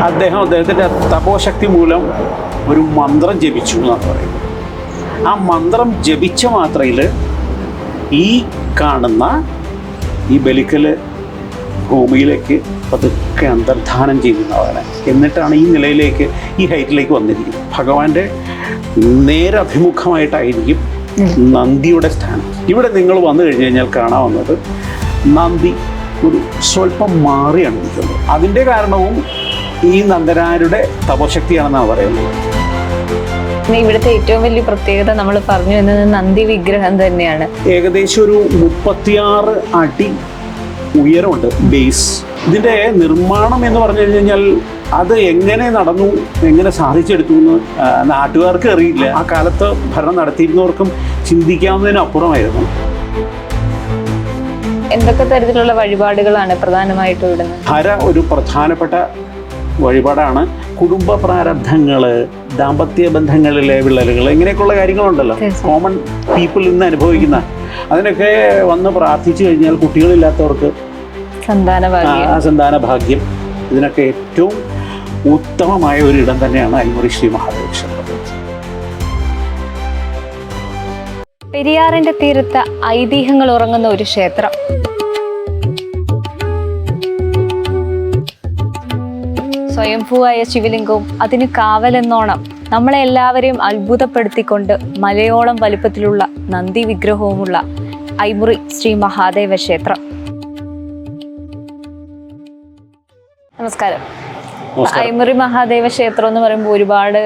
അദ്ദേഹത്തിൻ്റെ തപോശക്തി മൂലം ഒരു മന്ത്രം ജപിച്ചു എന്നാണ് പറയുന്നത്. ആ മന്ത്രം ജപിച്ച മാത്രയിൽ ഈ കാണുന്ന ഈ ബലിക്കൽ ഭൂമിയിലേക്ക് പതുക്കെ അന്തർധാനം ചെയ്യുന്നവനെ, എന്നിട്ടാണ് ഈ നിലയിലേക്ക്, ഈ ഹൈറ്റിലേക്ക് വന്നിരിക്കുന്നത്. ഭഗവാന്റെ നേരഭിമുഖമായിട്ടായിരിക്കും നന്ദിയുടെ സ്ഥാനം. ഇവിടെ നിങ്ങൾ വന്നു കഴിഞ്ഞ് കഴിഞ്ഞാൽ കാണാവുന്നത് നന്ദി ഒരു സ്വല്പം മാറിയാണ് നിൽക്കുന്നത്. അതിൻ്റെ കാരണവും ഈ നന്ദനാരുടെ തപോശക്തിയാണെന്നാണ് പറയുന്നത്. ഇവിടുത്തെ ഏറ്റവും വലിയ പ്രത്യേകത നമ്മൾ പറഞ്ഞു എന്നത് നന്ദി വിഗ്രഹം തന്നെയാണ്. ഏകദേശം ഒരു 36 അടി ഉയരമുണ്ട് ബേസ്. ഇതിൻ്റെ നിർമ്മാണം എന്ന് പറഞ്ഞു കഴിഞ്ഞാൽ അത് എങ്ങനെ നടന്നു, എങ്ങനെ സാധിച്ചെടുത്തു എന്ന് നാട്ടുകാർക്ക് അറിയില്ല. ആ കാലത്ത് ഭരണം നടത്തിയിരുന്നവർക്കും ചിന്തിക്കാവുന്നതിനപ്പുറമായിരുന്നു. എന്തൊക്കെ തരത്തിലുള്ള വഴിപാടുകളാണ് പ്രധാനമായിട്ടും ഇടുന്നത്? ഹര ഒരു പ്രധാനപ്പെട്ട വഴിപാടാണ്. കുടുംബ പ്രാരബ്ധങ്ങൾ, ദാമ്പത്യ ബന്ധങ്ങളിലെ വിള്ളലുകൾ, ഇങ്ങനെയൊക്കെയുള്ള കാര്യങ്ങളുണ്ടല്ലോ, കോമൺ പീപ്പിൾ ഇന്ന് അനുഭവിക്കുന്ന, അതിനൊക്കെ വന്ന് പ്രാർത്ഥിച്ചു കഴിഞ്ഞാൽ കുട്ടികളില്ലാത്തവർക്ക് സന്താന ഭാഗ്യം, ഇതിനൊക്കെ ഏറ്റവും ഉത്തമമായ ഒരു ഇടം തന്നെയാണ് ഐമുറി ശ്രീ മഹാദേവ ക്ഷേത്രം. പെരിയാറിന്റെ തീരത്ത് ഐതിഹ്യങ്ങൾ ഉറങ്ങുന്ന ഒരു ക്ഷേത്രം. സ്വയംഭൂവായ ശിവലിംഗവും അതിന് കാവലെന്നോണം നമ്മളെ എല്ലാവരെയും അത്ഭുതപ്പെടുത്തിക്കൊണ്ട് മലയോളം വലുപ്പത്തിലുള്ള നന്ദി വിഗ്രഹവുമുള്ള ഐമുറി ശ്രീ മഹാദേവ ക്ഷേത്രം. നമസ്കാരം. ഐമുറി മഹാദേവ ക്ഷേത്രം എന്ന് പറയുമ്പോൾ ഒരുപാട്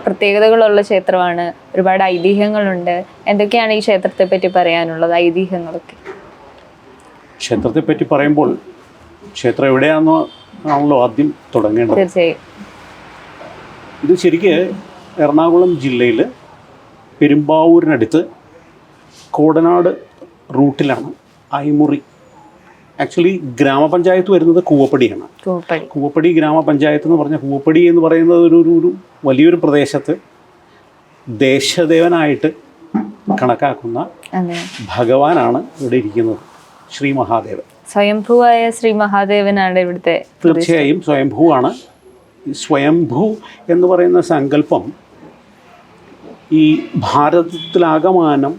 പ്രത്യേകതകളുള്ള ക്ഷേത്രമാണ്, ഒരുപാട് ഐതിഹ്യങ്ങളുണ്ട്. എന്തൊക്കെയാണ് ഈ ക്ഷേത്രത്തെ പറ്റി പറയാനുള്ളത്, ഐതിഹ്യങ്ങളൊക്കെ? ക്ഷേത്രത്തെ പറ്റി പറയുമ്പോൾ ക്ഷേത്രം എവിടെയാണെന്നാണല്ലോ ആദ്യം തുടങ്ങേണ്ടത്. തീർച്ചയായും. ഇത് ശരിക്ക് എറണാകുളം ജില്ലയിൽ പെരുമ്പാവൂരിനടുത്ത് കോടനാട് റൂട്ടിലാണ് ഐമുറി. ആക്ച്വലി ഗ്രാമപഞ്ചായത്ത് വരുന്നത് കൂവപ്പടിയാണ്. കൂവപ്പടി ഗ്രാമപഞ്ചായത്ത് എന്ന് പറഞ്ഞാൽ, കൂവപ്പടി എന്ന് പറയുന്നത് ഒരു വലിയൊരു പ്രദേശത്ത് ദേശദേവനായിട്ട് കണക്കാക്കുന്ന ഭഗവാനാണ് ഇവിടെ ഇരിക്കുന്നത്, ശ്രീ മഹാദേവൻ. സ്വയംഭൂവായ ശ്രീ മഹാദേവനാണ് ഇവിടുത്തെ. തീർച്ചയായും സ്വയംഭൂവാണ്. സ്വയംഭൂ എന്ന് പറയുന്ന സങ്കല്പം ഈ ഭാരതത്തിലാകമാനം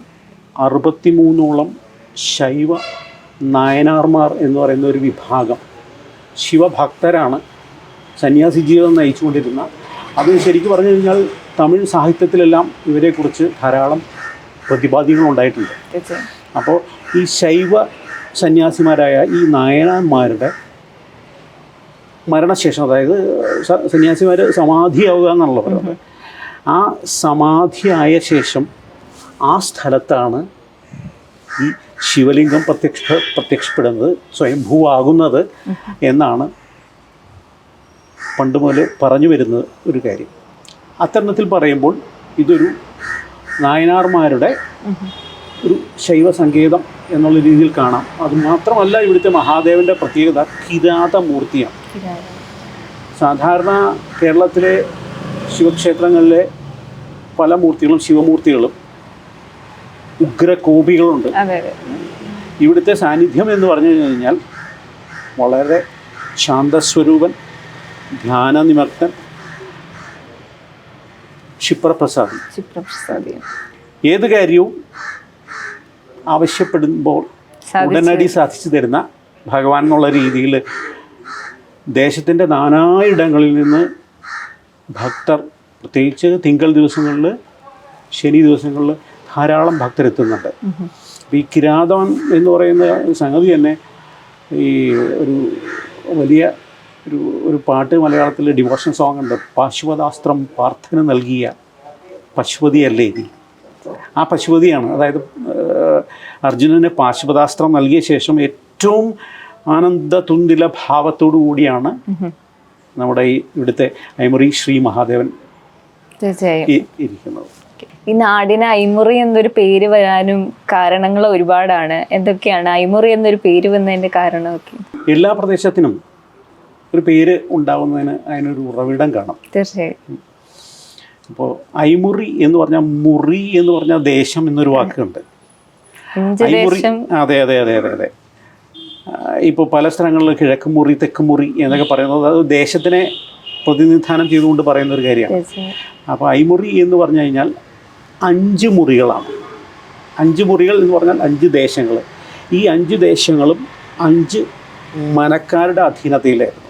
63ഓളം ശൈവ നായനാർമാർ എന്ന് പറയുന്ന ഒരു വിഭാഗം ശിവഭക്തരാണ് സന്യാസി ജീവിതം നയിച്ചുകൊണ്ടിരുന്ന. അത് ശരിക്കും പറഞ്ഞു കഴിഞ്ഞാൽ തമിഴ് സാഹിത്യത്തിലെല്ലാം ഇവരെക്കുറിച്ച് ധാരാളം പ്രതിപാദ്യങ്ങളുണ്ടായിട്ടുണ്ട്. അപ്പോൾ ഈ ശൈവ സന്യാസിമാരായ ഈ നായനാന്മാരുടെ മരണശേഷം, അതായത് സന്യാസിമാർ സമാധിയാവുക എന്നുള്ളത് പറയുന്നത്, ആ സമാധിയായ ശേഷം ആ സ്ഥലത്താണ് ഈ ശിവലിംഗം പ്രത്യക്ഷപ്പെടുന്നത്, സ്വയംഭൂവാകുന്നത് എന്നാണ് പണ്ട് മുതൽ പറഞ്ഞു വരുന്നത് ഒരു കാര്യം. അത്തരണത്തിൽ പറയുമ്പോൾ ഇതൊരു നായനാർമാരുടെ ഒരു ശൈവ സങ്കേതം എന്നുള്ള രീതിയിൽ കാണാം. അതുമാത്രമല്ല, ഇവിടുത്തെ മഹാദേവൻ്റെ പ്രത്യേകത കിരാതമൂർത്തിയാണ്. സാധാരണ കേരളത്തിലെ ശിവക്ഷേത്രങ്ങളിലെ പല മൂർത്തികളും, ശിവമൂർത്തികളും ഉഗ്രകോപികളുണ്ട്. ഇവിടുത്തെ സാന്നിധ്യം എന്ന് പറഞ്ഞു കഴിഞ്ഞാൽ വളരെ ശാന്തസ്വരൂപൻ, ധ്യാനനിമഗ്നൻ, ക്ഷിപ്രപ്രസാദി. ഏത് കാര്യവും ആവശ്യപ്പെടുമ്പോൾ ഉടനടി സാധിച്ചു തരുന്ന ഭഗവാൻ എന്നുള്ള രീതിയിൽ ദേശത്തിൻ്റെ നാനായിടങ്ങളിൽ നിന്ന് ഭക്തർ, പ്രത്യേകിച്ച് തിങ്കൾ ദിവസങ്ങളിൽ, ശനി ദിവസങ്ങളിൽ ധാരാളം ഭക്തരെത്തുന്നുണ്ട്. അപ്പോൾ ഈ കിരാതം എന്ന് പറയുന്ന സംഗതി തന്നെ ഈ ഒരു വലിയ ഒരു പാട്ട് മലയാളത്തിൽ ഡിവോഷൻ സോങ് ഉണ്ട്, പാശുപതാസ്ത്രം പാർത്ഥന് നൽകിയ പശുപതിയല്ലേ ഇത്. ആ പശുപതിയാണ്, അതായത് അർജുനന് പാശുപതാസ്ത്രം നൽകിയ ശേഷം ഏറ്റവും ആനന്ദതുന്തില ഭാവത്തോടു കൂടിയാണ് നമ്മുടെ ഇവിടുത്തെ ഐമുറി ശ്രീ മഹാദേവൻ ഇരിക്കുന്നത്. ഈ നാടിന് ഐമുറി എന്നൊരു പേര് വരാനും കാരണങ്ങൾ ഒരുപാടാണ്. എന്തൊക്കെയാണ് ഐമുറി എന്നൊരു പേര് വന്നതിന്റെ കാരണമൊക്കെ? എല്ലാ പ്രദേശത്തിനും ഒരു പേര് ഉണ്ടാവുന്നതിന് അതിനൊരു ഉറവിടം കാണാം. തീർച്ചയായും. അപ്പോൾ ഐമുറി എന്ന് പറഞ്ഞാൽ, മുറി എന്ന് പറഞ്ഞാൽ ദേശം എന്നൊരു വാക്കുണ്ട്. ഐമുറി, അതെ അതെ അതെ അതെ അതെ. ഇപ്പോൾ പല സ്ഥലങ്ങളിൽ കിഴക്ക് മുറി, തെക്ക് മുറി എന്നൊക്കെ പറയുന്നത് അത് ദേശത്തിനെ പ്രതിനിധാനം ചെയ്തുകൊണ്ട് പറയുന്ന ഒരു കാര്യമാണ്. തീർച്ചയായും. അപ്പോൾ ഐമുറി എന്ന് പറഞ്ഞു കഴിഞ്ഞാൽ 5 മുറികളാണ്. 5 മുറികൾ എന്ന് പറഞ്ഞാൽ 5 ദേശങ്ങൾ. ഈ 5 ദേശങ്ങളും 5 മനക്കാരുടെ അധീനതയിലായിരുന്നു.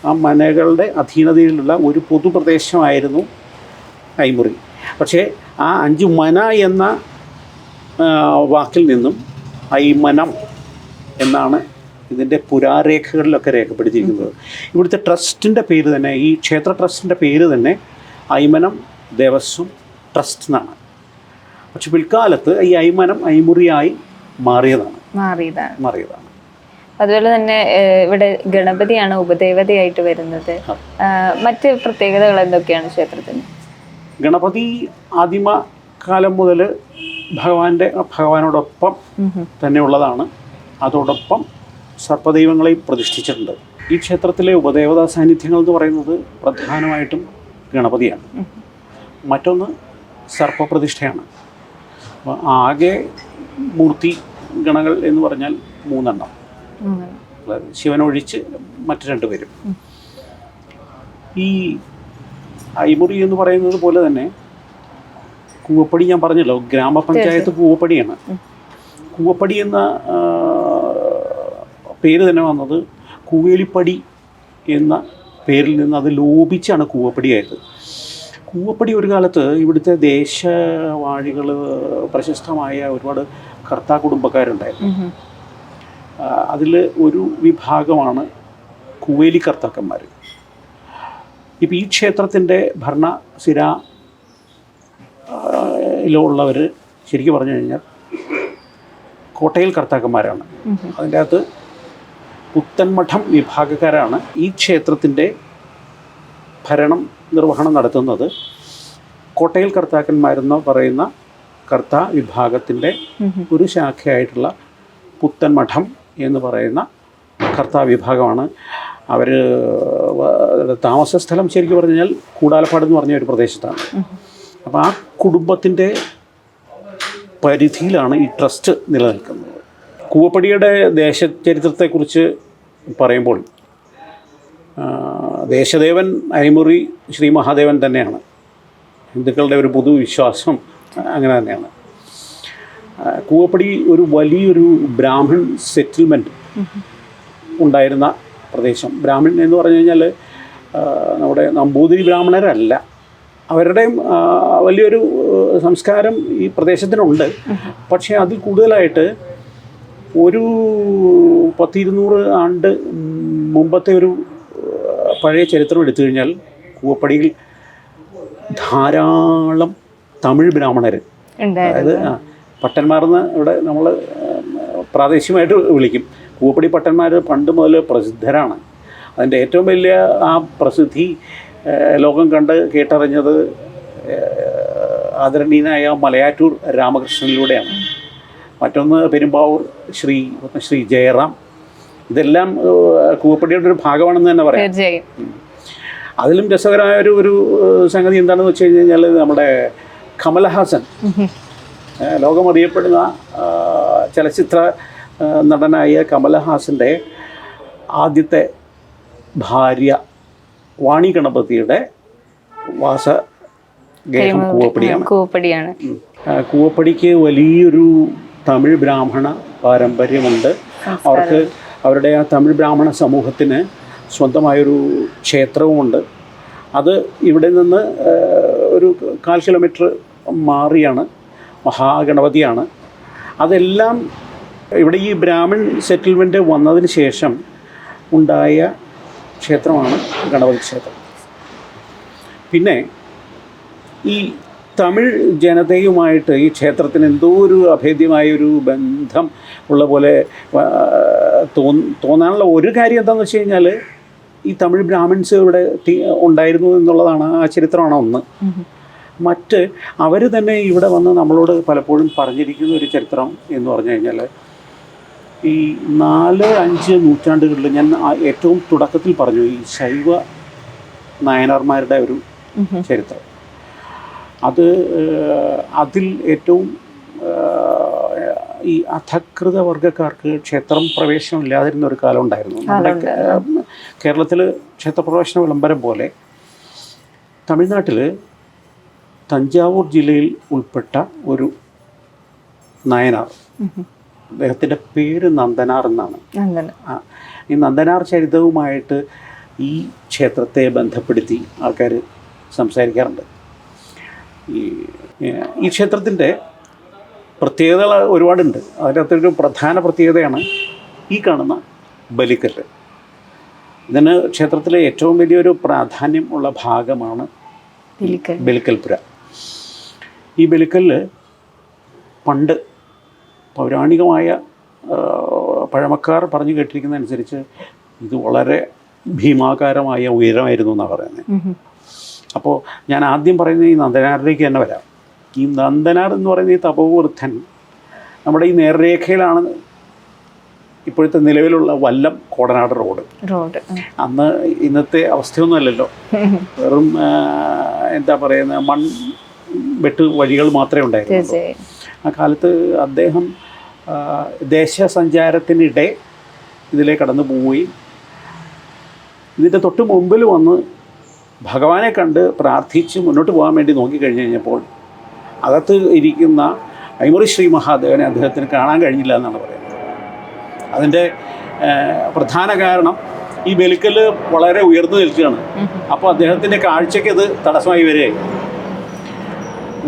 ആ മനകളുടെ അധീനതയിലുള്ള ഒരു പൊതുപ്രദേശമായിരുന്നു ഐമുറി. പക്ഷേ ആ 5 മന എന്ന വാക്കിൽ നിന്നും ഐമനം എന്നാണ് ഇതിൻ്റെ പുരാരേഖകളിലൊക്കെ രേഖപ്പെടുത്തിയിരിക്കുന്നത്. ഇവിടുത്തെ ട്രസ്റ്റിൻ്റെ പേര് തന്നെ, ഈ ക്ഷേത്ര ട്രസ്റ്റിൻ്റെ പേര് തന്നെ ഐമനം ദേവസ്വം ട്രസ്റ്റ് എന്നാണ്. പക്ഷെ പിൽക്കാലത്ത് ഈ ഐമനം ഐമുറിയായി മാറിയതാണ്. അതുപോലെ തന്നെ ഇവിടെ ഗണപതിയാണ് ഉപദേവതയായിട്ട് വരുന്നത്. മറ്റ് പ്രത്യേകതകൾ എന്തൊക്കെയാണ് ക്ഷേത്രത്തിന്? ഗണപതി ആദിമ കാലം മുതൽ ഭഗവാനോടൊപ്പം തന്നെ ഉള്ളതാണ്. അതോടൊപ്പം സർപ്പദൈവങ്ങളെയും പ്രതിഷ്ഠിച്ചിട്ടുണ്ട്. ഈ ക്ഷേത്രത്തിലെ ഉപദേവതാ സാന്നിധ്യങ്ങൾ എന്ന് പറയുന്നത് പ്രധാനമായിട്ടും ഗണപതിയാണ്. മറ്റൊന്ന് സർപ്പപ്രതിഷ്ഠയാണ്. അപ്പോൾ ആകെ മൂർത്തി ഗണങ്ങൾ എന്ന് പറഞ്ഞാൽ 3 എണ്ണം. ശിവനൊഴിച്ച് മറ്റു 2 പേരും. ഈ ഐമുറി എന്ന് പറയുന്നത് പോലെ തന്നെ കൂവപ്പടി, ഞാൻ പറഞ്ഞല്ലോ ഗ്രാമപഞ്ചായത്ത് കൂവപ്പടിയാണ്. കൂവപ്പടി എന്ന പേര് തന്നെ വന്നത് കൂവേലിപ്പടി എന്ന പേരിൽ നിന്ന് അത് ലോപിച്ചാണ് കൂവപ്പടിയായത്. കൂവപ്പടി ഒരു കാലത്ത് ഇവിടുത്തെ ദേശവാഴികൾ, പ്രശസ്തമായ ഒരുപാട് കർത്താ കുടുംബക്കാരുണ്ടായിരുന്നു. അതിൽ ഒരു വിഭാഗമാണ് കൂവേലി കർത്താക്കന്മാർ. ഇപ്പം ഈ ക്ഷേത്രത്തിൻ്റെ ഭരണസിരയിലുള്ളവർ ശരിക്കും പറഞ്ഞു കഴിഞ്ഞാൽ കോട്ടയിൽ കർത്താക്കന്മാരാണ്. അതിൻ്റെ അകത്ത് പുത്തൻമഠം വിഭാഗക്കാരാണ്. ഈ ക്ഷേത്രത്തിൻ്റെ ഭരണം നിർവഹണം നടത്തുന്നത് കോട്ടയിൽ കർത്താക്കന്മാരെന്ന് പറയുന്ന കർത്താ വിഭാഗത്തിൻ്റെ ഒരു ശാഖയായിട്ടുള്ള പുത്തൻമഠം എന്ന് പറയുന്ന കർത്താ വിഭാഗമാണ്. അവർ താമസ സ്ഥലം ശരിക്കും പറഞ്ഞു കഴിഞ്ഞാൽ കൂടാലപ്പാട് എന്ന് പറഞ്ഞ ഒരു പ്രദേശത്താണ്. അപ്പോൾ ആ കുടുംബത്തിൻ്റെ പരിധിയിലാണ് ഈ ട്രസ്റ്റ് നിലനിൽക്കുന്നത്. കൂവപ്പടിയുടെ ദേശചരിത്രത്തെക്കുറിച്ച് പറയുമ്പോൾ ദേശദേവൻ ഐമുറി ശ്രീ മഹാദേവൻ തന്നെയാണ്. ഹിന്ദുക്കളുടെ ഒരു പൊതുവിശ്വാസം അങ്ങനെ തന്നെയാണ്. കൂവപ്പടി ഒരു വലിയൊരു ബ്രാഹ്മൺ സെറ്റിൽമെൻറ്റ് ഉണ്ടായിരുന്ന പ്രദേശം. ബ്രാഹ്മൺ എന്ന് പറഞ്ഞു കഴിഞ്ഞാൽ നമ്മുടെ നമ്പൂതിരി ബ്രാഹ്മണരല്ല, അവരുടെയും വലിയൊരു സംസ്കാരം ഈ പ്രദേശത്തിനുണ്ട്. പക്ഷേ അതിൽ കൂടുതലായിട്ട് ഒരു 10-200 ആണ്ട് മുമ്പത്തെ ഒരു പഴയ ചരിത്രം എടുത്തു കഴിഞ്ഞാൽ കൂവപ്പടിയിൽ ധാരാളം തമിഴ് ബ്രാഹ്മണർ, അതായത് പട്ടന്മാരെന്ന് ഇവിടെ നമ്മൾ പ്രാദേശികമായിട്ട് വിളിക്കും. കൂവപ്പടി പട്ടന്മാർ പണ്ട് മുതൽ പ്രസിദ്ധരാണ്. അതിൻ്റെ ഏറ്റവും വലിയ ആ പ്രസിദ്ധി ലോകം കണ്ട് കേട്ടറിഞ്ഞത് ആദരണീയനായ മലയാറ്റൂർ രാമകൃഷ്ണനിലൂടെയാണ്. മറ്റൊന്ന് പെരുമ്പാവൂർ ശ്രീ ജയറാം. ഇതെല്ലാം കൂവപ്പടിയുടെ ഒരു ഭാഗമാണെന്ന് തന്നെ പറയാം. അതിലും രസകരമായ ഒരു സംഗതി എന്താണെന്ന് വെച്ച് കഴിഞ്ഞാൽ നമ്മുടെ കമലഹാസൻ, ലോകമറിയപ്പെടുന്ന ചലച്ചിത്ര നടനായ കമലഹാസൻ്റെ ആദ്യത്തെ ഭാര്യ വാണി ഗണപതിയുടെ വാസഗേഹം കൂവപ്പടിയാണ്. കൂവപ്പടിക്ക് വലിയൊരു തമിഴ് ബ്രാഹ്മണ പാരമ്പര്യമുണ്ട്. അവർക്ക് അവരുടെ ആ തമിഴ് ബ്രാഹ്മണ സമൂഹത്തിന് സ്വന്തമായൊരു ക്ഷേത്രവുമുണ്ട്. അത് ഇവിടെ നിന്ന് ഒരു 1/4 കിലോമീറ്റർ മാറിയാണ് മഹാഗണപതിയാണ്. അതെല്ലാം ഇവിടെ ഈ ബ്രാഹ്മൺ സെറ്റിൽമെൻറ്റ് വന്നതിന് ശേഷം ഉണ്ടായ ക്ഷേത്രമാണ് ഗണപതി ക്ഷേത്രം. പിന്നെ ഈ തമിഴ് ജനതയുമായിട്ട് ഈ ക്ഷേത്രത്തിന് എന്തോ ഒരു അഭേദ്യമായൊരു ബന്ധം ഉള്ള പോലെ തോന്നാനുള്ള ഒരു കാര്യം എന്താണെന്ന് വെച്ച് കഴിഞ്ഞാൽ ഈ തമിഴ് ബ്രാഹ്മിൺസ് ഇവിടെ ഉണ്ടായിരുന്നു എന്നുള്ളതാണ്. ആ ചരിത്രമാണ് ഒന്ന്. മറ്റ് അവർ തന്നെ ഇവിടെ വന്ന് നമ്മളോട് പലപ്പോഴും പറഞ്ഞിരിക്കുന്ന ഒരു ചരിത്രം എന്ന് പറഞ്ഞു കഴിഞ്ഞാൽ ഈ 4-5 നൂറ്റാണ്ടുകളിൽ ഞാൻ ഏറ്റവും തുടക്കത്തിൽ പറഞ്ഞു ഈ ശൈവ നായനാർമാരുടെ ഒരു ചരിത്രം. അതിൽ ഏറ്റവും ഈ അധകൃത വർഗ്ഗക്കാർക്ക് ക്ഷേത്രം പ്രവേശനം ഇല്ലാതിരുന്ന ഒരു കാലം ഉണ്ടായിരുന്നു. നമ്മുടെ കേരളത്തിൽ ക്ഷേത്രപ്രവേശന വിളംബരം പോലെ തമിഴ്നാട്ടിൽ തഞ്ചാവൂർ ജില്ലയിൽ ഉൾപ്പെട്ട ഒരു നായനാർ, അദ്ദേഹത്തിൻ്റെ പേര് നന്ദനാർ എന്നാണ്. ഈ നന്ദനാർ ചരിതവുമായിട്ട് ഈ ക്ഷേത്രത്തെ ബന്ധപ്പെടുത്തി ആൾക്കാർ സംസാരിക്കാറുണ്ട്. ഈ ക്ഷേത്രത്തിൻ്റെ പ്രത്യേകതകൾ ഒരുപാടുണ്ട്. അതിനകത്തൊരു പ്രധാന പ്രത്യേകതയാണ് ഈ കാണുന്ന ബലിക്കല്ല്. ഇതിന് ക്ഷേത്രത്തിലെ ഏറ്റവും വലിയൊരു പ്രാധാന്യം ഉള്ള ഭാഗമാണ് ബലിക്കൽപുര. ഈ ബലിക്കല്ല് പണ്ട് പൗരാണികമായ പഴമക്കാർ പറഞ്ഞു കേട്ടിരിക്കുന്നതനുസരിച്ച് ഇത് വളരെ ഭീമാകാരമായ ഉയരമായിരുന്നു എന്നാണ് പറയുന്നത്. അപ്പോൾ ഞാൻ ആദ്യം പറയുന്ന ഈ നന്ദനാറിലേക്ക് തന്നെ വരാം. ഈ നന്ദനാർ എന്ന് പറയുന്ന ഈ തപോവൃദ്ധൻ നമ്മുടെ ഈ നേർരേഖയിലാണ് ഇപ്പോഴത്തെ നിലവിലുള്ള വല്ലം കോടനാട് റോഡ്. അന്ന് ഇന്നത്തെ അവസ്ഥയൊന്നുമല്ലല്ലോ, വെറും എന്താ പറയുന്ന മൺ വെട്ട് വഴികൾ മാത്രമേ ഉണ്ടായിരുന്നുള്ളൂ. ആ കാലത്ത് അദ്ദേഹം ദേശസഞ്ചാരത്തിനിടെ ഇതിലെ കടന്നു പോവുകയും ഇതിൻ്റെ തൊട്ട് മുമ്പിൽ വന്ന് ഭഗവാനെ കണ്ട് പ്രാർത്ഥിച്ച് മുന്നോട്ട് പോകാൻ വേണ്ടി നോക്കിക്കഴിഞ്ഞ് കഴിഞ്ഞപ്പോൾ അകത്ത് ഇരിക്കുന്ന ഐമറി ശ്രീ മഹാദേവനെ അദ്ദേഹത്തിന് കാണാൻ കഴിഞ്ഞില്ല എന്നാണ് പറയുന്നത്. അതിൻ്റെ പ്രധാന കാരണം ഈ ബലിക്കല്ല് വളരെ ഉയർന്നു നിൽക്കുകയാണ്. അപ്പോൾ അദ്ദേഹത്തിൻ്റെ കാഴ്ചയ്ക്ക് ഇത് തടസ്സമായി വരികയായി.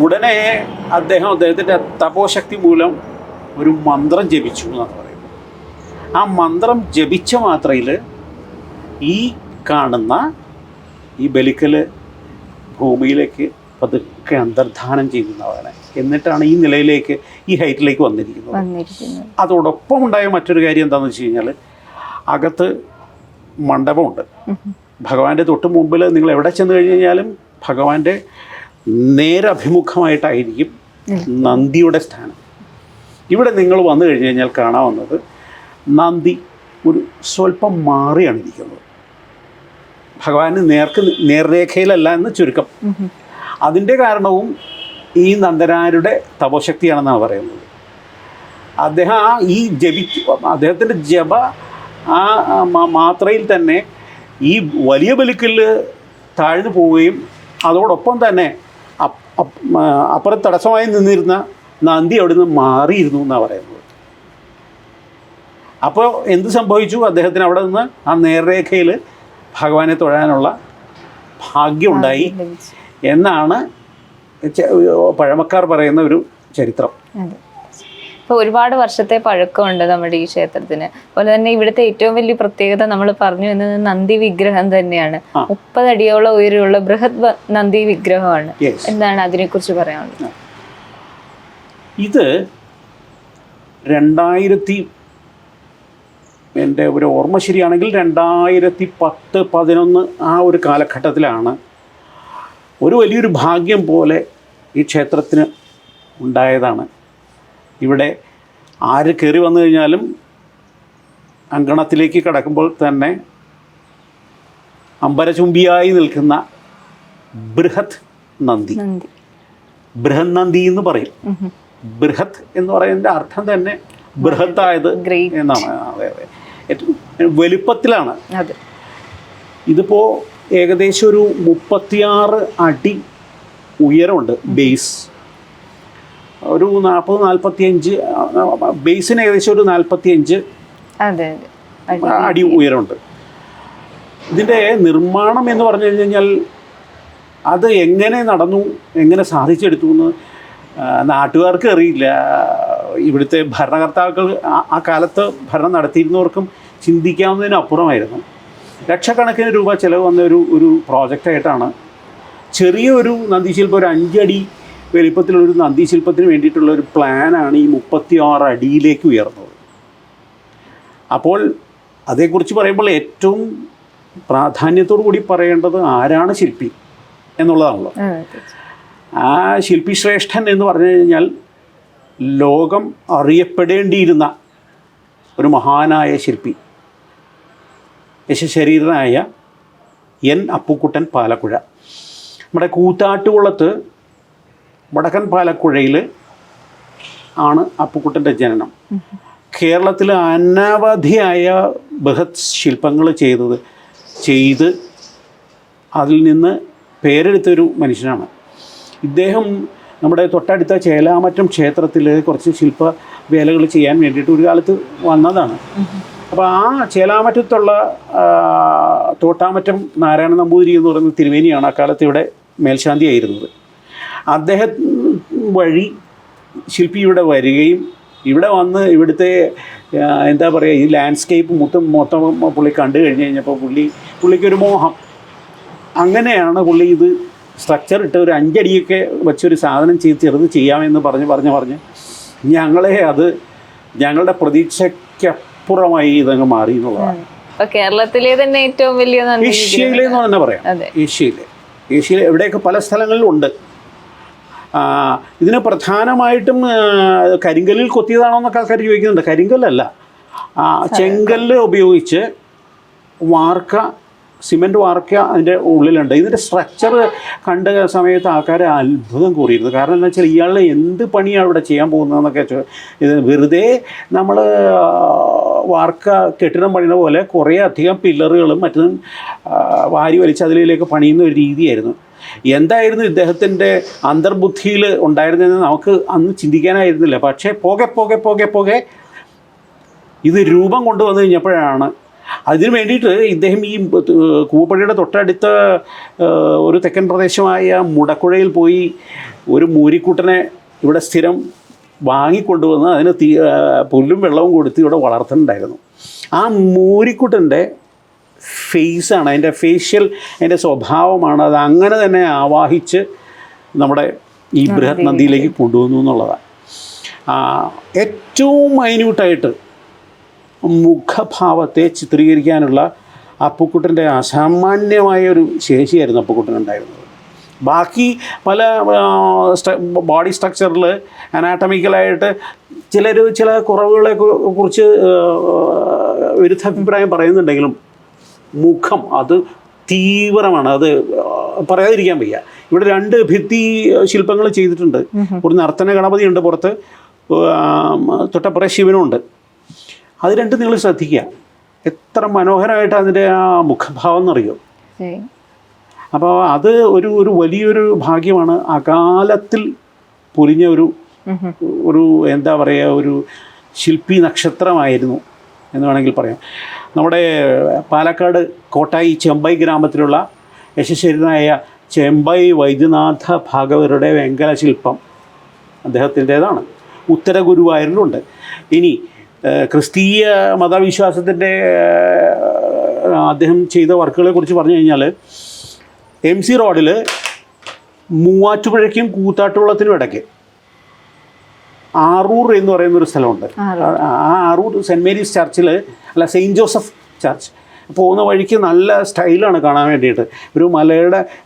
ഉടനെ അദ്ദേഹത്തിൻ്റെ തപോശക്തി മൂലം ഒരു മന്ത്രം ജപിച്ചു എന്നാണ് പറയുന്നത്. ആ മന്ത്രം ജപിച്ച മാത്രയിൽ ഈ കാണുന്ന ഈ ബലിക്കല് ഭൂമിയിലേക്ക് പതുക്കെ അന്തർധാനം ചെയ്യുന്നതാണ്. എന്നിട്ടാണ് ഈ നിലയിലേക്ക്, ഈ ഹൈറ്റിലേക്ക് വന്നിരിക്കുന്നത്. അതോടൊപ്പം ഉണ്ടായ മറ്റൊരു കാര്യം എന്താണെന്ന് വെച്ച് കഴിഞ്ഞാൽ, അകത്ത് മണ്ഡപമുണ്ട്. ഭഗവാന്റെ തൊട്ട് മുമ്പിൽ നിങ്ങൾ എവിടെ ചെന്ന് കഴിഞ്ഞ് കഴിഞ്ഞാലും ഭഗവാന്റെ നേരഭിമുഖമായിട്ടായിരിക്കും നന്ദിയുടെ സ്ഥാനം. ഇവിടെ നിങ്ങൾ വന്നു കഴിഞ്ഞ് കഴിഞ്ഞാൽ കാണാവുന്നത് നന്ദി ഒരു സ്വല്പം മാറിയാണ് ഇരിക്കുന്നത്. ഭഗവാന് നേർരേഖയിലല്ല എന്ന് ചുരുക്കം. അതിൻ്റെ കാരണവും ഈ നന്ദനാരുടെ തപോശക്തിയാണെന്നാണ് പറയുന്നത്. അദ്ദേഹം അദ്ദേഹത്തിൻ്റെ ജപ മാത്രയിൽ തന്നെ ഈ വലിയ ബലിക്കല്ല് താഴ്ന്നു പോവുകയും അതോടൊപ്പം തന്നെ അപ്പുറം തടസ്സമായി നിന്നിരുന്ന നന്ദി അവിടെ നിന്ന് മാറിയിരുന്നു എന്നാണ് പറയുന്നത്. അപ്പോൾ എന്ത് സംഭവിച്ചു? അദ്ദേഹത്തിന് അവിടെ നിന്ന് ആ നേർരേഖയിൽ ഭഗവാനെ തൊഴാനുള്ള ഭാഗ്യമുണ്ടായി എന്നാണ് പഴമക്കാർ പറയുന്ന ഒരു ചരിത്രം. ഇപ്പോൾ ഒരുപാട് വർഷത്തെ പഴക്കമുണ്ട് നമ്മുടെ ഈ ക്ഷേത്രത്തിന്. അതുപോലെ തന്നെ ഇവിടുത്തെ ഏറ്റവും വലിയ പ്രത്യേകത നമ്മൾ പറഞ്ഞു എന്നത് നന്ദി വിഗ്രഹം തന്നെയാണ്. 30 അടിയോളം ഉയരമുള്ള ബൃഹത് നന്ദി വിഗ്രഹമാണ്. എന്താണ് അതിനെക്കുറിച്ച് പറയാനുള്ളത്? ഇത് 2000 എൻ്റെ ഒരു ഓർമ്മ ശരിയാണെങ്കിൽ 2010-11 ആ ഒരു കാലഘട്ടത്തിലാണ് ഒരു വലിയൊരു ഭാഗ്യം പോലെ ഈ ക്ഷേത്രത്തിന് ഉണ്ടായതാണ്. ഇവിടെ ആര് കയറി വന്നു കഴിഞ്ഞാലും അങ്കണത്തിലേക്ക് കടക്കുമ്പോൾ തന്നെ അമ്പരചുംബിയായി നിൽക്കുന്ന ബൃഹത് നന്ദി, ബൃഹത് നന്ദി എന്ന് പറയും. ബൃഹത് എന്ന് പറയുന്നതിൻ്റെ അർത്ഥം തന്നെ ബൃഹത്തായത് എന്നാണ്. അതെ അതെ, ഏറ്റവും വലുപ്പത്തിലാണ്. ഇതിപ്പോൾ ഏകദേശം ഒരു 36 അടി ഉയരമുണ്ട്. ബേസ് ഒരു 40-45, ബേസിന് ഏകദേശം ഒരു 45 അടി ഉയരമുണ്ട്. ഇതിൻ്റെ നിർമ്മാണം എന്ന് പറഞ്ഞു കഴിഞ്ഞാൽ അത് എങ്ങനെ നടന്നു, എങ്ങനെ സാധിച്ചെടുത്തു എന്ന് നാട്ടുകാർക്ക് അറിയില്ല. ഇവിടുത്തെ ഭരണകർത്താക്കൾ, ആ കാലത്ത് ഭരണം നടത്തിയിരുന്നവർക്കും ചിന്തിക്കാവുന്നതിനപ്പുറമായിരുന്നു. ലക്ഷക്കണക്കിന് രൂപ ചിലവ് വന്ന ഒരു പ്രോജക്റ്റായിട്ടാണ് ചെറിയൊരു നന്ദിശില്പം, ഒരു 5 അടി വലിപ്പത്തിലുള്ളൊരു നന്ദിശില്പത്തിന് വേണ്ടിയിട്ടുള്ള ഒരു പ്ലാനാണ് ഈ 36 അടിയിലേക്ക് ഉയർന്നത്. അപ്പോൾ അതേക്കുറിച്ച് പറയുമ്പോൾ ഏറ്റവും പ്രാധാന്യത്തോടു കൂടി പറയേണ്ടത് ആരാണ് ശില്പി എന്നുള്ളതാണല്ലോ. ആ ശില്പി ശ്രേഷ്ഠൻ എന്ന് പറഞ്ഞു കഴിഞ്ഞാൽ ലോകം അറിയപ്പെടേണ്ടിയിരുന്ന ഒരു മഹാനായ ശില്പി, യശശരീരനായ എൻ അപ്പുക്കുട്ടൻ പാലക്കുഴ. നമ്മുടെ കൂത്താട്ടുകുളത്ത് വടക്കൻ പാലക്കുഴയിൽ ആണ് അപ്പുക്കുട്ടൻ്റെ ജനനം. കേരളത്തിൽ അനവധിയായ ബൃഹത് ശില്പങ്ങൾ ചെയ്ത് അതിൽ നിന്ന് പേരെടുത്തൊരു മനുഷ്യനാണ് ഇദ്ദേഹം. നമ്മുടെ തൊട്ടടുത്ത ചേലാമറ്റം ക്ഷേത്രത്തിൽ കുറച്ച് ശില്പ വേലകൾ ചെയ്യാൻ വേണ്ടിയിട്ട് ഒരു കാലത്ത് വന്നതാണ്. അപ്പോൾ ആ ചേലാമറ്റത്തുള്ള തോട്ടാമറ്റം നാരായണ നമ്പൂതിരി എന്ന് പറയുന്ന തിരുമേനിയാണ് അക്കാലത്ത് ഇവിടെ മേൽശാന്തിയായിരുന്നത്. അദ്ദേഹം വഴി ശില്പി ഇവിടെ വരികയും ഇവിടെ വന്ന് ഇവിടുത്തെ എന്താ പറയുക ഈ ലാൻഡ്സ്കേപ്പ് മൊത്തം പുള്ളി കണ്ടു കഴിഞ്ഞപ്പോൾ പുള്ളിക്കൊരു മോഹം. അങ്ങനെയാണ് പുള്ളി ഇത് സ്ട്രക്ചർ ഇട്ട് ഒരു 5 അടിയൊക്കെ വെച്ചൊരു സാധനം ചെറുത് ചെയ്യാമെന്ന് പറഞ്ഞ് ഞങ്ങളെ അത് ഞങ്ങളുടെ പ്രതീക്ഷയ്ക്കപ്പുറമായി ഇതങ്ങ് മാറി എന്നുള്ളതാണ്. കേരളത്തിലെ തന്നെ ഏറ്റവും വലിയ ഏഷ്യയിലെ എന്ന് തന്നെ പറയാം. ഏഷ്യയിലെ എവിടെയൊക്കെ പല സ്ഥലങ്ങളിലും ഉണ്ട്. ഇതിന് പ്രധാനമായിട്ടും കരിങ്കല്ലിൽ കൊത്തിയതാണോ എന്നൊക്കെ ആൾക്കാർ ചോദിക്കുന്നുണ്ട്. കരിങ്കല്ലല്ല, ചെങ്കല്ല് ഉപയോഗിച്ച് സിമെൻറ്റ് വാർക്ക അതിൻ്റെ ഉള്ളിലുണ്ട്. ഇതിൻ്റെ സ്ട്രക്ചർ കണ്ട സമയത്ത് ആൾക്കാരെ അത്ഭുതം കൂറിയിരുന്നു. കാരണം എന്താ വെച്ചാൽ ഇയാൾ എന്ത് പണിയാണ് ഇവിടെ ചെയ്യാൻ പോകുന്നതെന്നൊക്കെ ഇത് വെറുതെ നമ്മൾ വാർക്ക കെട്ടിടം പണിയുന്ന പോലെ കുറേ അധികം പില്ലറുകളും മറ്റും വാരി വലിച്ച് അതിലേക്ക് പണിയുന്ന ഒരു രീതിയായിരുന്നു. എന്തായിരുന്നു ഇദ്ദേഹത്തിൻ്റെ അന്തർബുദ്ധിയിൽ ഉണ്ടായിരുന്നതെന്ന് നമുക്ക് അന്ന് ചിന്തിക്കാനായിരുന്നില്ല. പക്ഷേ പോകെ ഇത് രൂപം കൊണ്ടുവന്നു കഴിഞ്ഞപ്പോഴാണ് അതിന് വേണ്ടിയിട്ട് ഇദ്ദേഹം ഈ കൂവപ്പള്ളിയുടെ തൊട്ടടുത്ത ഒരു തെക്കൻ പ്രദേശമായ മുടക്കുഴയിൽ പോയി ഒരു മൂരിക്കുട്ടനെ ഇവിടെ സ്ഥിരം വാങ്ങിക്കൊണ്ടുവന്ന് അതിന് പുല്ലും വെള്ളവും കൊടുത്ത് ഇവിടെ വളർത്തുന്നുണ്ടായിരുന്നു. ആ മൂരിക്കുട്ടൻ്റെ ഫേസാണ്, അതിൻ്റെ അതിൻ്റെ സ്വഭാവമാണ് അത് അങ്ങനെ തന്നെ ആവാഹിച്ച് നമ്മുടെ ഈ ബൃഹത് നന്ദിയിലേക്ക് കൊണ്ടുവന്നു എന്നുള്ളതാണ്. ഏറ്റവും മൈന്യൂട്ടായിട്ട് മുഖഭാവത്തെ ചിത്രീകരിക്കാനുള്ള അപ്പുക്കുട്ടൻ്റെ അസാമാന്യമായ ഒരു ശേഷിയായിരുന്നു അപ്പുക്കുട്ടനുണ്ടായിരുന്നത്. ബാക്കി പല ബോഡി സ്ട്രക്ചറിൽ അനാട്ടമിക്കലായിട്ട് ചില കുറവുകളെ കുറിച്ച് വിരുദ്ധാഭിപ്രായം പറയുന്നുണ്ടെങ്കിലും മുഖം അത് തീവ്രമാണ്. അത് പറയാതിരിക്കാൻ വയ്യ. ഇവിടെ 2 ഭിത്തി ശില്പങ്ങൾ ചെയ്തിട്ടുണ്ട്. ഒരു നർത്തന ഗണപതി ഉണ്ട് പുറത്ത്, തൊട്ടപ്പുറ ശിവനുണ്ട്. അത് 2 നിങ്ങൾ ശ്രദ്ധിക്കുക, എത്ര മനോഹരമായിട്ട് അതിൻ്റെ ആ മുഖഭാവം എന്നറിയോ. അപ്പോൾ അത് ഒരു വലിയൊരു ഭാഗ്യമാണ്. അകാലത്തിൽ പൊലിഞ്ഞ ഒരു എന്താ പറയുക ഒരു ശില്പി നക്ഷത്രമായിരുന്നു എന്ന് വേണമെങ്കിൽ പറയാം. നമ്മുടെ പാലക്കാട് കോട്ടായി ചെമ്പൈ ഗ്രാമത്തിലുള്ള യശസ്വരനായ ചെമ്പൈ വൈദ്യനാഥ ഭാഗവതരുടെ വെങ്കല ശില്പം അദ്ദേഹത്തിൻ്റേതാണ്. ഉത്തര ഗുരുവായൂരിലുണ്ട്. ഇനി ക്രിസ്തീയ മതവിശ്വാസത്തിൻ്റെ അദ്ദേഹം ചെയ്ത വർക്കുകളെ കുറിച്ച് പറഞ്ഞു കഴിഞ്ഞാൽ MC റോഡിൽ മൂവാറ്റുപുഴയ്ക്കും കൂത്താട്ടുകുളത്തിനും ഇടയ്ക്ക് ആറൂർ എന്ന് പറയുന്നൊരു സ്ഥലമുണ്ട്. ആ ആറൂർ സെൻറ്റ് മേരീസ് ചർച്ചിൽ സെയിൻറ്റ് ജോസഫ് ചർച്ച് പോകുന്ന വഴിക്ക് നല്ല സ്റ്റൈലാണ് കാണാൻ വേണ്ടിയിട്ട്. ഒരു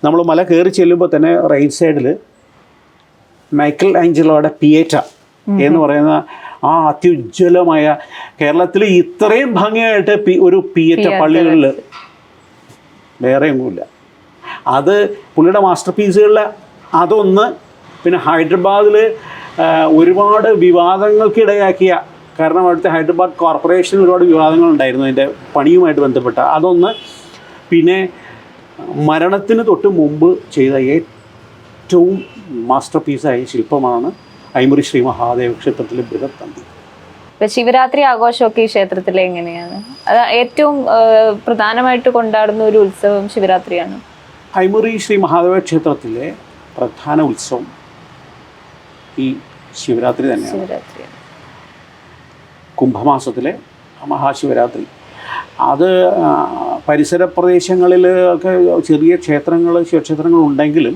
നമ്മൾ മല കയറി ചെല്ലുമ്പോൾ തന്നെ റൈറ്റ് സൈഡിൽ മൈക്കൽ ആഞ്ചലോയുടെ പിയേറ്റ എന്ന് പറയുന്ന ആ അത്യുജ്വലമായ കേരളത്തിൽ ഇത്രയും ഭംഗിയായിട്ട് ഒരു പിയേറ്റ പള്ളികളിൽ വേറെ ഒന്നുമില്ല. അത് പുള്ളിയുടെ മാസ്റ്റർ പീസുകളിൽ അതൊന്ന്. പിന്നെ ഹൈദരാബാദിൽ ഒരുപാട് വിവാദങ്ങൾക്കിടയാക്കിയ, കാരണം അവിടുത്തെ ഹൈദരാബാദ് കോർപ്പറേഷന് ഒരുപാട് വിവാദങ്ങളുണ്ടായിരുന്നു അതിൻ്റെ പണിയുമായിട്ട് ബന്ധപ്പെട്ട അതൊന്ന്. പിന്നെ മരണത്തിന് തൊട്ട് മുമ്പ് ചെയ്ത ഏറ്റവും മാസ്റ്റർ പീസായ ശില്പമാണ് ഐമുറി ശ്രീ മഹാദേവ ക്ഷേത്രത്തിലെ ബൃഹത് നന്ദി. ശിവരാത്രി ആഘോഷമൊക്കെ ഈ ക്ഷേത്രത്തിലെ എങ്ങനെയാണ്? അത് ഏറ്റവും പ്രധാനമായിട്ട് കൊണ്ടാടുന്ന ഒരു ഉത്സവം ശിവരാത്രിയാണ്. ഐമുറി ശ്രീ മഹാദേവ ക്ഷേത്രത്തിലെ പ്രധാന ഉത്സവം ഈ ശിവരാത്രി തന്നെയാണ്. കുംഭമാസത്തിലെ മഹാശിവരാത്രി. അത് പരിസര പ്രദേശങ്ങളിൽ ഒക്കെ ചെറിയ ശിവക്ഷേത്രങ്ങൾ ഉണ്ടെങ്കിലും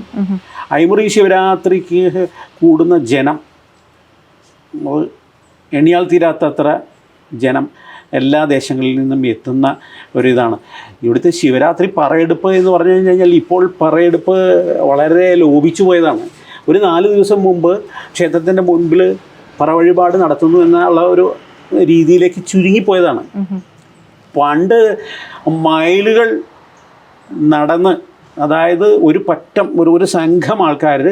ഐമുറി ശിവരാത്രിക്ക് കൂടുന്ന ജനം എണ്ണിയാൽ തീരാത്തത്ര ജനം എല്ലാ ദേശങ്ങളിൽ നിന്നും എത്തുന്ന ഒരിതാണ്. ഇവിടുത്തെ ശിവരാത്രി പറയെടുപ്പ് എന്ന് പറഞ്ഞു കഴിഞ്ഞാൽ ഇപ്പോൾ പറയെടുപ്പ് വളരെ ലോപിച്ചു പോയതാണ്. ഒരു 4 ദിവസം മുമ്പ് ക്ഷേത്രത്തിൻ്റെ മുൻപിൽ പറ വഴിപാട് നടത്തുന്നു എന്നുള്ള ഒരു രീതിയിലേക്ക് ചുരുങ്ങിപ്പോയതാണ്. പണ്ട് മൈലുകൾ നടന്ന്, അതായത് ഒരു സംഘം ആൾക്കാർ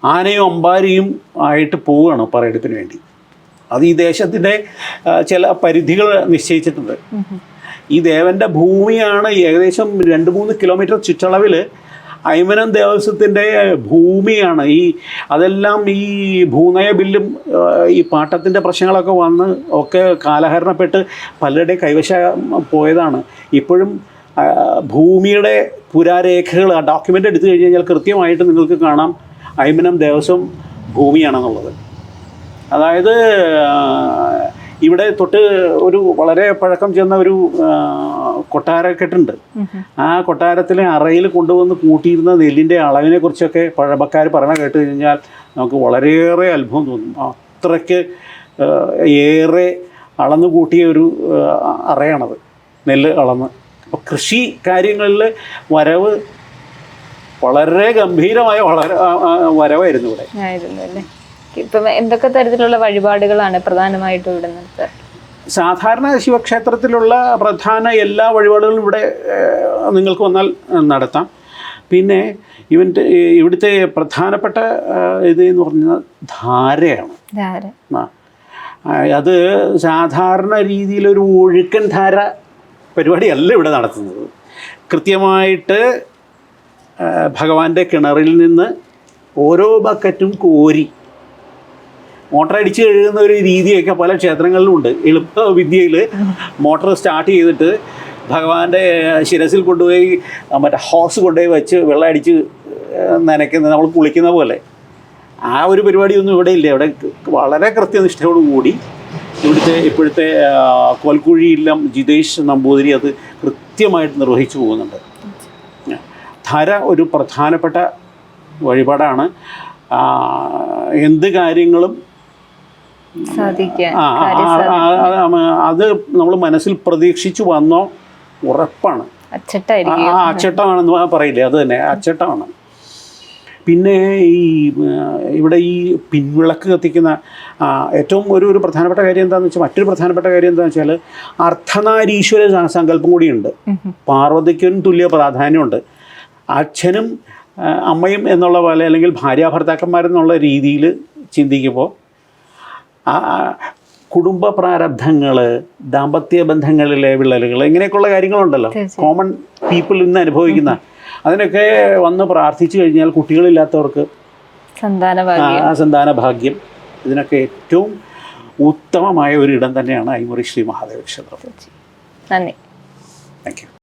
ആനയും അമ്പാരിയും ആയിട്ട് പോവുകയാണ് പറയെടുപ്പിന് വേണ്ടി. അത് ഈ ദേശത്തിൻ്റെ ചില പരിധികൾ നിശ്ചയിച്ചിട്ടുണ്ട്. ഈ ദേവൻ്റെ ഭൂമിയാണ് ഏകദേശം 2-3 കിലോമീറ്റർ ചുറ്റളവിൽ അയ്മനം ദേവസ്വത്തിൻ്റെ ഭൂമിയാണ്. അതെല്ലാം ഈ ഭൂനയ ബില്ലും ഈ പാട്ടത്തിൻ്റെ പ്രശ്നങ്ങളൊക്കെ വന്ന് ഒക്കെ കാലഹരണപ്പെട്ട് പലരുടെയും കൈവശം പോയതാണ്. ഇപ്പോഴും ഭൂമിയുടെ പുരാരേഖകൾ ഡോക്യുമെൻ്റ് എടുത്തു കഴിഞ്ഞ് കഴിഞ്ഞാൽ കൃത്യമായിട്ട് നിങ്ങൾക്ക് കാണാം അയ്മനം ദേവസ്വം ഭൂമിയാണെന്നുള്ളത്. അതായത് ഇവിടെ തൊട്ട് ഒരു വളരെ പഴക്കം ചെന്ന ഒരു കൊട്ടാരക്കെട്ടുണ്ട്. ആ കൊട്ടാരത്തിലെ അറയിൽ കൊണ്ടുവന്ന് കൂട്ടിയിരുന്ന നെല്ലിൻ്റെ അളവിനെ കുറിച്ചൊക്കെ പഴമക്കാർ പറഞ്ഞ കേട്ട് കഴിഞ്ഞാൽ നമുക്ക് വളരെയേറെ അത്ഭുതം തോന്നും. അത്രയ്ക്ക് ഏറെ അളന്നു കൂട്ടിയ ഒരു അറയാണത്, നെല്ല് അളന്ന്. അപ്പോൾ കൃഷി കാര്യങ്ങളിൽ വരവ് വളരെ ഗംഭീരമായ വരവായിരുന്നു ഇവിടെ. ഇപ്പം എന്തൊക്കെ തരത്തിലുള്ള വഴിപാടുകളാണ് പ്രധാനമായിട്ടും ഇവിടെ നടത്തുക? സാധാരണ ശിവക്ഷേത്രത്തിലുള്ള പ്രധാന എല്ലാ വഴിപാടുകളും ഇവിടെ നിങ്ങൾക്ക് വന്നാൽ നടത്താം. പിന്നെ ഇവിടുത്തെ പ്രധാനപ്പെട്ട ഇത് എന്ന് പറഞ്ഞാൽ ധാരയാണ്. അത് സാധാരണ രീതിയിലൊരു ഒഴുക്കൻ ധാര പരിപാടിയല്ല ഇവിടെ നടത്തുന്നത്. കൃത്യമായിട്ട് ഭഗവാന്റെ കിണറിൽ നിന്ന് ഓരോ ബക്കറ്റും കോരി മോട്ടർ അടിച്ച് കഴുകുന്ന ഒരു രീതിയൊക്കെ പല ക്ഷേത്രങ്ങളിലും ഉണ്ട്. എളുപ്പ വിദ്യയിൽ മോട്ടർ സ്റ്റാർട്ട് ചെയ്തിട്ട് ഭഗവാന്റെ ശിരസിൽ കൊണ്ടുപോയി മറ്റേ ഹോസ് കൊണ്ടുപോയി വെച്ച് വെള്ളം അടിച്ച് നനയ്ക്കുന്ന, നമ്മൾ കുളിക്കുന്ന പോലെ ആ ഒരു പരിപാടിയൊന്നും ഇവിടെ ഇല്ല. ഇവിടെ വളരെ കൃത്യനിഷ്ഠയോടുകൂടി ഇപ്പോഴത്തെ കോൽക്കുഴി ഇല്ലം ജിതേഷ് നമ്പൂതിരി അത് കൃത്യമായിട്ട് നിർവഹിച്ചു പോകുന്നുണ്ട്. ധര ഒരു പ്രധാനപ്പെട്ട വഴിപാടാണ്. എന്ത് കാര്യങ്ങളും അത് നമ്മൾ മനസ്സിൽ പ്രതീക്ഷിച്ചു വന്നോ ഉറപ്പാണ്. അച്ചട്ടമാണെന്ന് പറയില്ലേ, അത് തന്നെ അച്ചട്ടമാണ്. പിന്നെ ഇവിടെ ഈ പിൻവിളക്ക് കത്തിക്കുന്ന ഏറ്റവും ഒരു പ്രധാനപ്പെട്ട കാര്യം എന്താണെന്ന് വെച്ചാൽ, മറ്റൊരു പ്രധാനപ്പെട്ട കാര്യം എന്താണെന്ന് വെച്ചാൽ അർദ്ധനാരീശ്വര സങ്കല്പം കൂടിയുണ്ട്. പാർവതിക്കും തുല്യ പ്രാധാന്യമുണ്ട്. അച്ഛനും അമ്മയും എന്നുള്ള പോലെ, അല്ലെങ്കിൽ ഭാര്യാഭർത്താക്കന്മാരെന്നുള്ള രീതിയിൽ ചിന്തിക്കുമ്പോൾ കുടുംബ പ്രാരബ്ധങ്ങൾ, ദാമ്പത്യ ബന്ധങ്ങളിലെ വിള്ളലുകൾ, ഇങ്ങനെയൊക്കെയുള്ള കാര്യങ്ങളുണ്ടല്ലോ കോമൺ പീപ്പിൾ ഇന്ന് അനുഭവിക്കുന്ന, അതിനൊക്കെ വന്ന് പ്രാർത്ഥിച്ചു കഴിഞ്ഞാൽ കുട്ടികളില്ലാത്തവർക്ക് സന്താന ഭാഗ്യം, ഇതിനൊക്കെ ഏറ്റവും ഉത്തമമായ ഒരു ഇടം തന്നെയാണ് ഐമുറി ശ്രീ മഹാദേവ ക്ഷേത്രം. നന്ദി. Thank you.